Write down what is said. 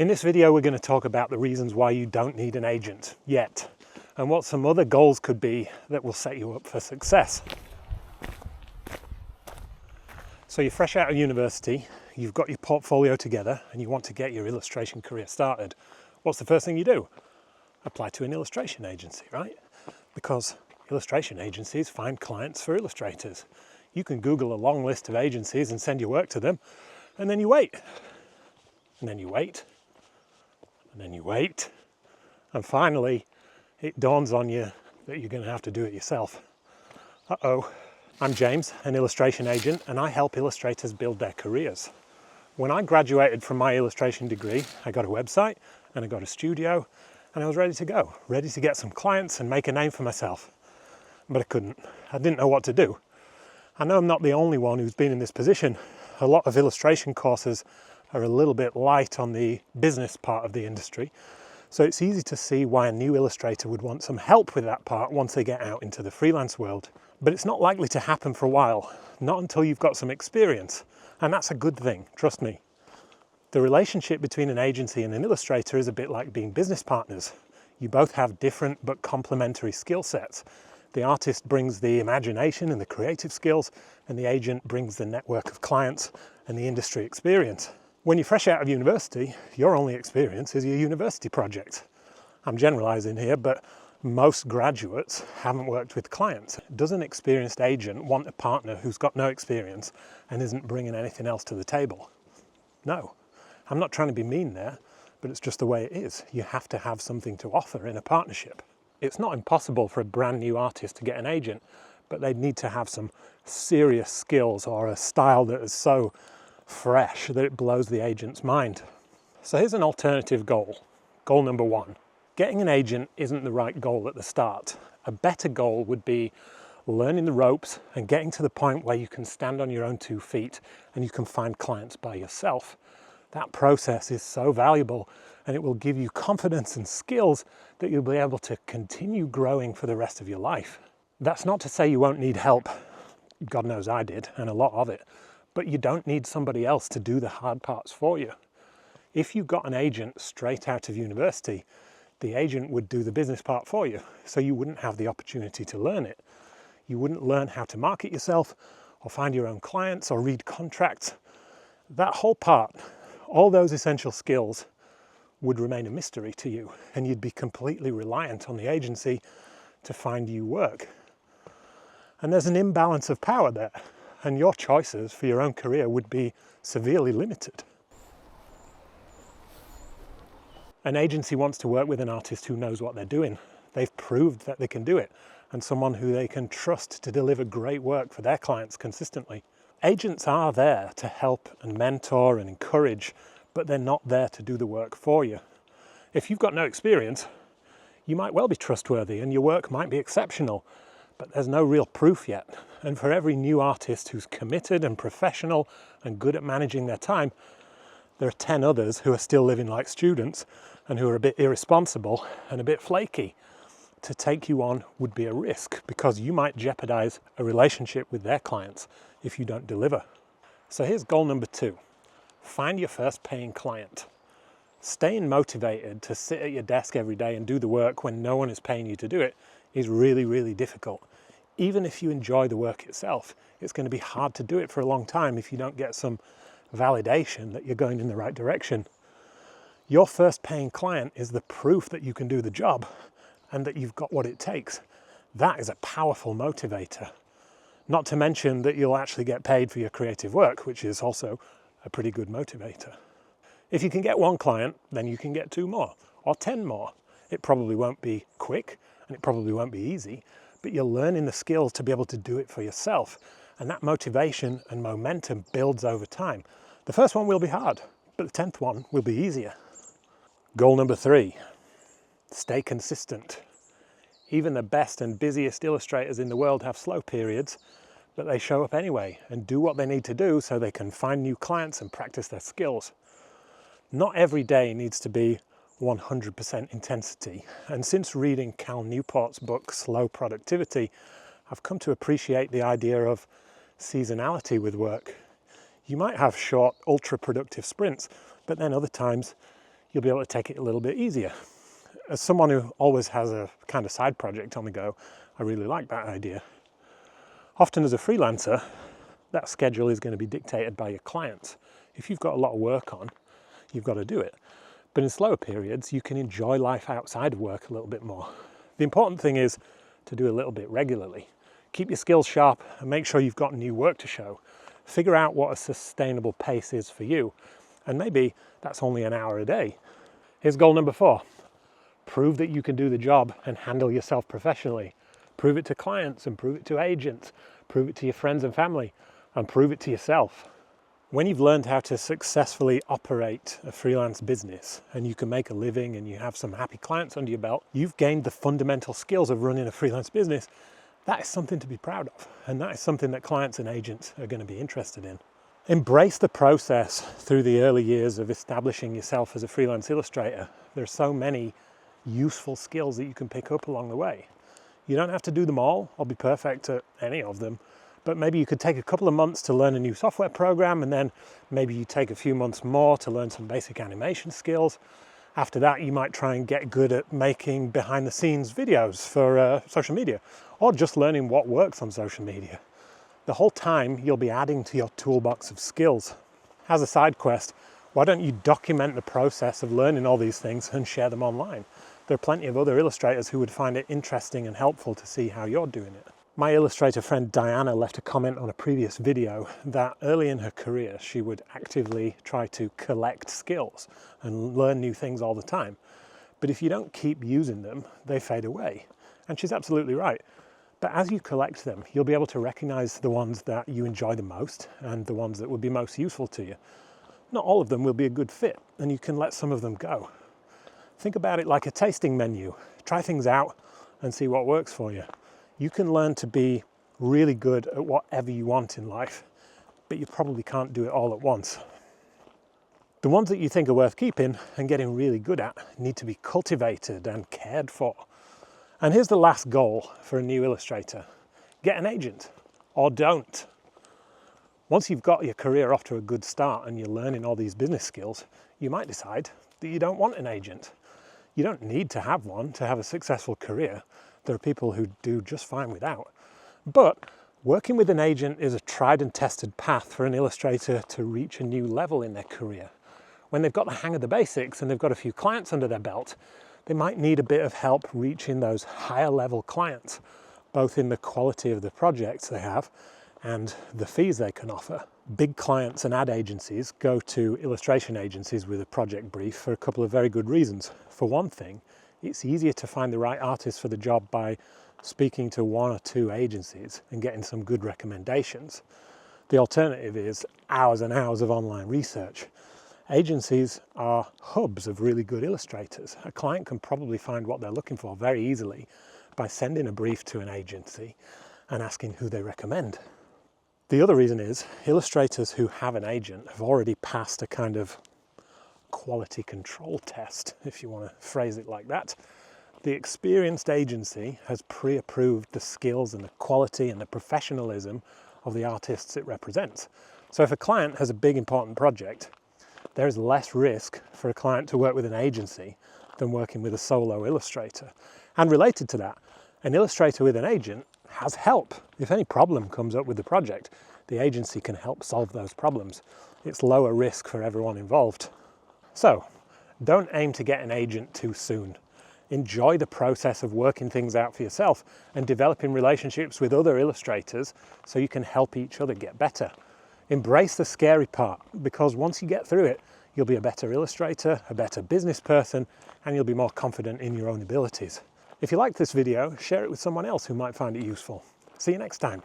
In this video, we're going to talk about the reasons why you don't need an agent yet, and what some other goals could be that will set you up for success. So you're fresh out of university, you've got your portfolio together, and you want to get your illustration career started. What's the first thing you do? Apply to an illustration agency, right? Because illustration agencies find clients for illustrators. You can Google a long list of agencies and send your work to them, and then you wait. And then you wait. And then you wait, and finally it dawns on you that you're going to have to do it yourself. Uh-oh. I'm James, an illustration agent, and I help illustrators build their careers. When I graduated from my illustration degree, I got a website and I got a studio, and I was ready to go, ready to get some clients and make a name for myself. But I couldn't. I didn't know what to do. I know I'm not the only one who's been in this position. A lot of illustration courses are a little bit light on the business part of the industry. So it's easy to see why a new illustrator would want some help with that part once they get out into the freelance world. But it's not likely to happen for a while, not until you've got some experience. And that's a good thing, trust me. The relationship between an agency and an illustrator is a bit like being business partners. You both have different but complementary skill sets. The artist brings the imagination and the creative skills, and the agent brings the network of clients and the industry experience. When you're fresh out of university, your only experience is your university project. I'm generalizing here, but most graduates haven't worked with clients. Does an experienced agent want a partner who's got no experience and isn't bringing anything else to the table? No. I'm not trying to be mean there, but it's just the way it is. You have to have something to offer in a partnership. It's not impossible for a brand new artist to get an agent, but they'd need to have some serious skills or a style that is so fresh that it blows the agent's mind. So here's an alternative goal. Goal number one. Getting an agent isn't the right goal at the start. A better goal would be learning the ropes and getting to the point where you can stand on your own 2 feet and you can find clients by yourself. That process is so valuable, and it will give you confidence and skills that you'll be able to continue growing for the rest of your life. That's not to say you won't need help. God knows I did, and a lot of it. But you don't need somebody else to do the hard parts for you. If you got an agent straight out of university, the agent would do the business part for you, so you wouldn't have the opportunity to learn it. You wouldn't learn how to market yourself, or find your own clients, or read contracts. That whole part, all those essential skills, would remain a mystery to you, and you'd be completely reliant on the agency to find you work. And there's an imbalance of power there, and your choices for your own career would be severely limited. An agency wants to work with an artist who knows what they're doing. They've proved that they can do it, and someone who they can trust to deliver great work for their clients consistently. Agents are there to help and mentor and encourage, but they're not there to do the work for you. If you've got no experience, you might well be trustworthy and your work might be exceptional, but there's no real proof yet. And for every new artist who's committed and professional and good at managing their time, there are 10 others who are still living like students and who are a bit irresponsible and a bit flaky. To take you on would be a risk, because you might jeopardize a relationship with their clients if you don't deliver. So here's goal number 2. Find your first paying client. Staying motivated to sit at your desk every day and do the work when no one is paying you to do it is really, really difficult. Even if you enjoy the work itself, it's going to be hard to do it for a long time if you don't get some validation that you're going in the right direction. Your first paying client is the proof that you can do the job and that you've got what it takes. That is a powerful motivator. Not to mention that you'll actually get paid for your creative work, which is also a pretty good motivator. If you can get 1 client, then you can get 2 more or 10 more. It probably won't be quick and it probably won't be easy, but you're learning the skills to be able to do it for yourself. And that motivation and momentum builds over time. The first one will be hard, but the 10th one will be easier. Goal number 3, stay consistent. Even the best and busiest illustrators in the world have slow periods, but they show up anyway and do what they need to do so they can find new clients and practice their skills. Not every day needs to be 100% intensity. And since reading Cal Newport's book, Slow Productivity, I've come to appreciate the idea of seasonality with work. You might have short, ultra-productive sprints, but then other times you'll be able to take it a little bit easier. As someone who always has a kind of side project on the go, I really like that idea. Often as a freelancer, that schedule is going to be dictated by your clients. If you've got a lot of work on, you've got to do it. But in slower periods, you can enjoy life outside of work a little bit more. The important thing is to do a little bit regularly. Keep your skills sharp and make sure you've got new work to show. Figure out what a sustainable pace is for you. And maybe that's only an hour a day. Here's goal number 4. Prove that you can do the job and handle yourself professionally. Prove it to clients and prove it to agents. Prove it to your friends and family and prove it to yourself. When you've learned how to successfully operate a freelance business and you can make a living and you have some happy clients under your belt, you've gained the fundamental skills of running a freelance business. That is something to be proud of, and that is something that clients and agents are going to be interested in. Embrace the process through the early years of establishing yourself as a freelance illustrator. There are so many useful skills that you can pick up along the way. You don't have to do them all or be perfect at any of them, but maybe you could take a couple of months to learn a new software program, and then maybe you take a few months more to learn some basic animation skills. After that, you might try and get good at making behind the scenes videos for social media, or just learning what works on social media. The whole time you'll be adding to your toolbox of skills. As a side quest, why don't you document the process of learning all these things and share them online? There are plenty of other illustrators who would find it interesting and helpful to see how you're doing it. My illustrator friend Diana left a comment on a previous video that early in her career she would actively try to collect skills and learn new things all the time. But if you don't keep using them, they fade away. And she's absolutely right. But as you collect them, you'll be able to recognize the ones that you enjoy the most and the ones that would be most useful to you. Not all of them will be a good fit, and you can let some of them go. Think about it like a tasting menu. Try things out and see what works for you. You can learn to be really good at whatever you want in life, but you probably can't do it all at once. The ones that you think are worth keeping and getting really good at need to be cultivated and cared for. And here's the last goal for a new illustrator. Get an agent, or don't. Once you've got your career off to a good start and you're learning all these business skills, you might decide that you don't want an agent. You don't need to have one to have a successful career. There are people who do just fine without. But working with an agent is a tried and tested path for an illustrator to reach a new level in their career. When they've got the hang of the basics and they've got a few clients under their belt, they might need a bit of help reaching those higher level clients, both in the quality of the projects they have and the fees they can offer. Big clients and ad agencies go to illustration agencies with a project brief for a couple of very good reasons. For one thing, it's easier to find the right artist for the job by speaking to 1 or 2 agencies and getting some good recommendations. The alternative is hours and hours of online research. Agencies are hubs of really good illustrators. A client can probably find what they're looking for very easily by sending a brief to an agency and asking who they recommend. The other reason is illustrators who have an agent have already passed a kind of quality control test, if you want to phrase it like that. The experienced agency has pre-approved the skills and the quality and the professionalism of the artists it represents. So if a client has a big important project, there is less risk for a client to work with an agency than working with a solo illustrator. And related to that, an illustrator with an agent has help. If any problem comes up with the project, the agency can help solve those problems. It's lower risk for everyone involved. So, don't aim to get an agent too soon. Enjoy the process of working things out for yourself and developing relationships with other illustrators so you can help each other get better. Embrace the scary part, because once you get through it, you'll be a better illustrator, a better business person, and you'll be more confident in your own abilities. If you liked this video, share it with someone else who might find it useful. See you next time.